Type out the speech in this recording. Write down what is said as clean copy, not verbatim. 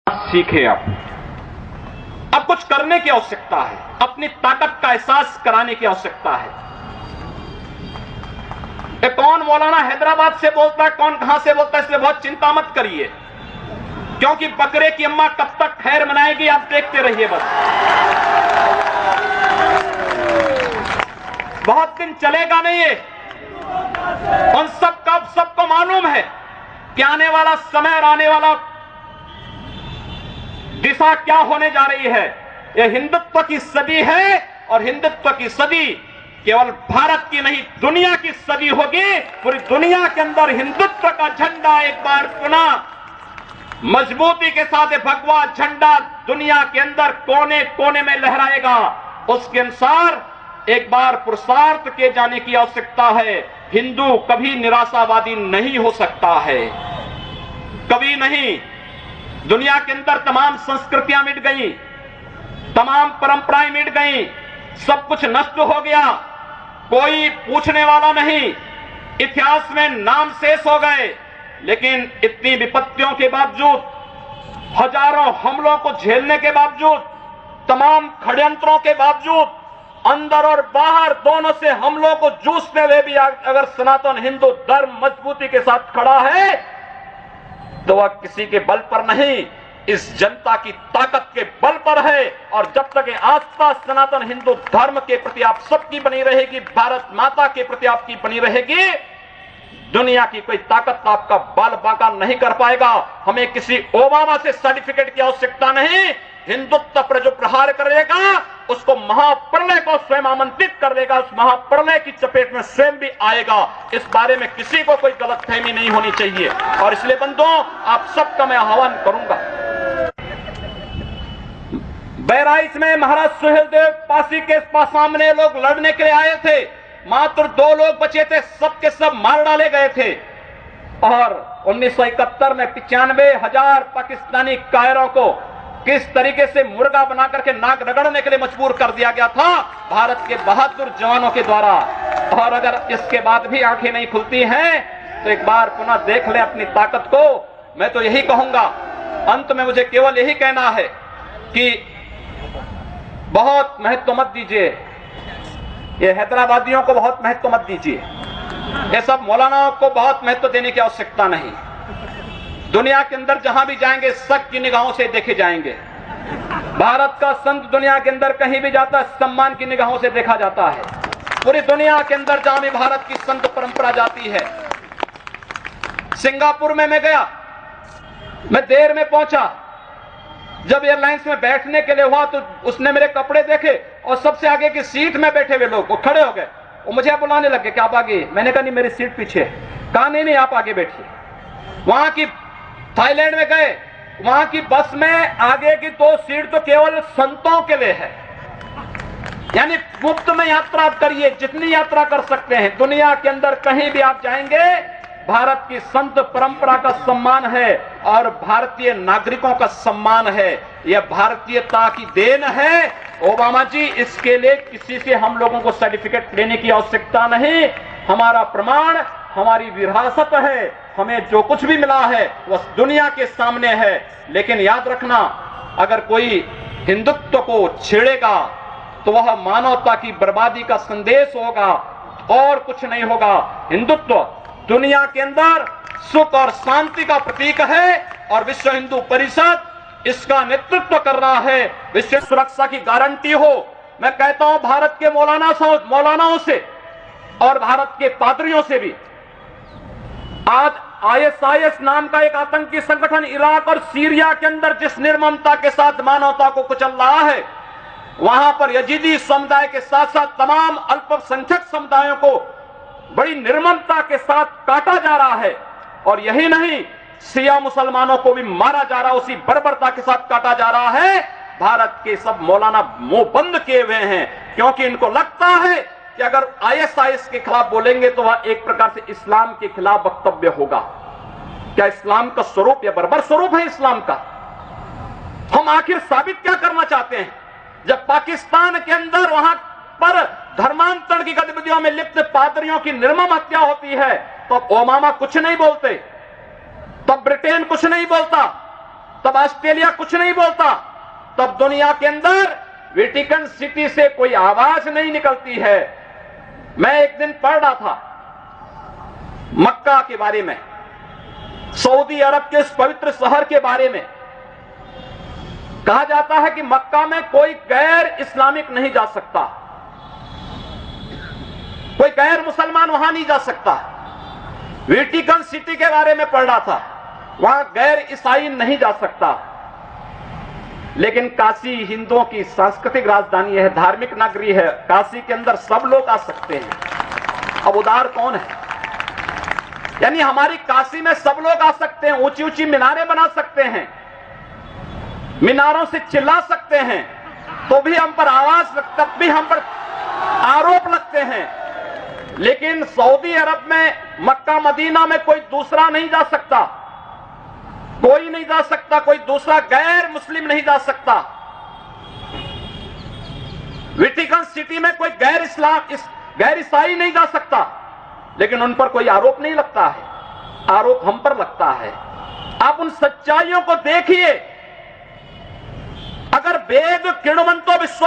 सीखे। अब कुछ करने की आवश्यकता है, अपनी ताकत का एहसास कराने की आवश्यकता है। कौन मौलाना हैदराबाद से बोलता है, कौन कहां से बोलता है, इसलिए बहुत चिंता मत करिए, क्योंकि बकरे की अम्मा कब तक खैर मनाएगी आप देखते रहिए। बस बहुत दिन चलेगा नहीं ये। उन सबको मालूम है कि आने वाला समय और आने वाला दिशा क्या होने जा रही है। यह हिंदुत्व की सदी है और हिंदुत्व की सदी केवल भारत की नहीं दुनिया की सदी होगी। पूरी दुनिया के अंदर हिंदुत्व का झंडा एक बार पुनः मजबूती के साथ भगवा झंडा दुनिया के अंदर कोने कोने में लहराएगा। उसके अनुसार एक बार पुरुषार्थ किए जाने की आवश्यकता है। हिंदू कभी निराशावादी नहीं हो सकता है, कभी नहीं। दुनिया के अंदर तमाम संस्कृतियां मिट गई, तमाम परंपराएं मिट गई, सब कुछ नष्ट हो गया, कोई पूछने वाला नहीं, इतिहास में नाम शेष हो गए। लेकिन इतनी विपत्तियों के बावजूद, हजारों हमलों को झेलने के बावजूद, तमाम षड्यंत्रों के बावजूद, अंदर और बाहर दोनों से हमलों को जूझते हुए भी अगर सनातन हिंदू धर्म मजबूती के साथ खड़ा है तो वह किसी के बल पर नहीं, इस जनता की ताकत के बल पर है। और जब तक आस्था सनातन हिंदू धर्म के प्रति आप सबकी बनी रहेगी, भारत माता के प्रति आपकी बनी रहेगी, दुनिया की कोई ताकत आपका बाल बांका नहीं कर पाएगा। हमें किसी ओबामा से सर्टिफिकेट की आवश्यकता नहीं। हिंदुत्व पर जो प्रहार करेगा उसको महाप्रलय को स्वयं आमंत्रित कर देगा, उस महाप्रलय की चपेट में स्वयं भी आएगा। इस बारे में किसी को कोई गलतफहमी नहीं होनी चाहिए। और इसलिए बंधुओं, आप सबका मैं आह्वान करूंगा। बहराइच में महाराज सुहेलदेव पासी के सामने लोग लड़ने के लिए आए थे, मात्र 2 लोग बचे थे, सबके सब मार डाले गए थे। और 1971 में 95,000 पाकिस्तानी कायरों को किस तरीके से मुर्गा बना करके नाक रगड़ने के लिए मजबूर कर दिया गया था भारत के बहादुर जवानों के द्वारा। और अगर इसके बाद भी आंखें नहीं खुलती हैं तो एक बार पुनः देख ले अपनी ताकत को। मैं तो यही कहूंगा, अंत में मुझे केवल यही कहना है कि बहुत महत्व मत दीजिए, ये हैदराबादियों को बहुत महत्व मत दीजिए, ये सब मौलानाओं को बहुत महत्व देने की आवश्यकता नहीं। दुनिया के अंदर जहां भी जाएंगे शक की निगाहों से देखे जाएंगे। भारत का संत दुनिया के अंदर कहीं भी जाता है सम्मान की निगाहों से देखा जाता है। पूरी दुनिया के अंदर जहां भी भारत की संत परंपरा जाती है। सिंगापुर में मैं गया, मैं देर में पहुंचा, जब एयरलाइंस में बैठने के लिए हुआ तो उसने मेरे कपड़े देखे और सबसे आगे की सीट में बैठे हुए लोग वो खड़े हो गए, वो मुझे बुलाने लगे कि आप आगे। मैंने कहा नहीं, मेरी सीट पीछे। कहा नहीं आप आगे बैठिए। वहां की थाईलैंड में गए, वहां की बस में आगे की 2 सीट तो केवल संतों के लिए है, यानी मुफ्त में यात्रा करिए, जितनी यात्रा कर सकते हैं। दुनिया के अंदर कहीं भी आप जाएंगे भारत की संत परंपरा का सम्मान है और भारतीय नागरिकों का सम्मान है। यह भारतीयता की देन है। ओबामा जी, इसके लिए किसी से हम लोगों को सर्टिफिकेट लेने की आवश्यकता नहीं। हमारा प्रमाण हमारी विरासत है, हमें जो कुछ भी मिला है वह दुनिया के सामने है। लेकिन याद रखना, अगर कोई हिंदुत्व को छेड़ेगा तो वह मानवता की बर्बादी का संदेश होगा और कुछ नहीं होगा। हिंदुत्व दुनिया के अंदर सुख और शांति का प्रतीक है और विश्व हिंदू परिषद इसका नेतृत्व कर रहा है। विश्व सुरक्षा की गारंटी हो। मैं कहता हूं भारत के मौलानाओं से और भारत के पादरियों से भी, आज ISIS नाम का एक आतंकी संगठन इराक और सीरिया के अंदर जिस निर्ममता के साथ मानवता को कुचल रहा है, वहां पर यजीदी समुदाय के साथ साथ तमाम अल्पसंख्यक समुदायों को बड़ी निर्ममता के साथ काटा जा रहा है। और यही नहीं, शिया मुसलमानों को भी मारा जा रहा है, उसी बर्बरता के साथ काटा जा रहा है। भारत के सब मौलाना मुंह बंद किए हुए हैं, क्योंकि इनको लगता है कि अगर ISIS के खिलाफ बोलेंगे तो वह एक प्रकार से इस्लाम के खिलाफ वक्तव्य होगा। क्या इस्लाम का स्वरूप या बर्बर स्वरूप है इस्लाम का? हम आखिर साबित क्या करना चाहते हैं? जब पाकिस्तान के अंदर वहां पर धर्मांतरण की गतिविधियों में लिप्त पादरियों की निर्मम हत्या होती है तो ओबामा कुछ नहीं बोलते, तब ब्रिटेन कुछ नहीं बोलता, तब ऑस्ट्रेलिया कुछ नहीं बोलता, तब दुनिया के अंदर वेटिकन सिटी से कोई आवाज नहीं निकलती है। मैं एक दिन पढ़ रहा था मक्का के बारे में, सऊदी अरब के उस पवित्र शहर के बारे में। कहा जाता है कि मक्का में कोई गैर इस्लामिक नहीं जा सकता, कोई गैर मुसलमान वहां नहीं जा सकता। वेटिकन सिटी के बारे में पढ़ रहा था, वहां गैर ईसाई नहीं जा सकता। लेकिन काशी हिंदुओं की सांस्कृतिक राजधानी है, धार्मिक नगरी है, काशी के अंदर सब लोग आ सकते हैं। अब उदार कौन है? यानी हमारी काशी में सब लोग आ सकते हैं, ऊंची ऊंची मीनारें बना सकते हैं, मीनारों से चिल्ला सकते हैं, तो भी हम पर आवाज, तब भी हम पर आरोप लगते हैं। लेकिन सऊदी अरब में, मक्का मदीना में कोई दूसरा नहीं जा सकता, कोई नहीं जा सकता, कोई दूसरा गैर मुस्लिम नहीं जा सकता। वेटिकन सिटी में कोई गैर ईसाई नहीं जा सकता, लेकिन उन पर कोई आरोप नहीं लगता है, आरोप हम पर लगता है। आप उन सच्चाइयों को देखिए। अगर वेद किण्वन्तो विश्व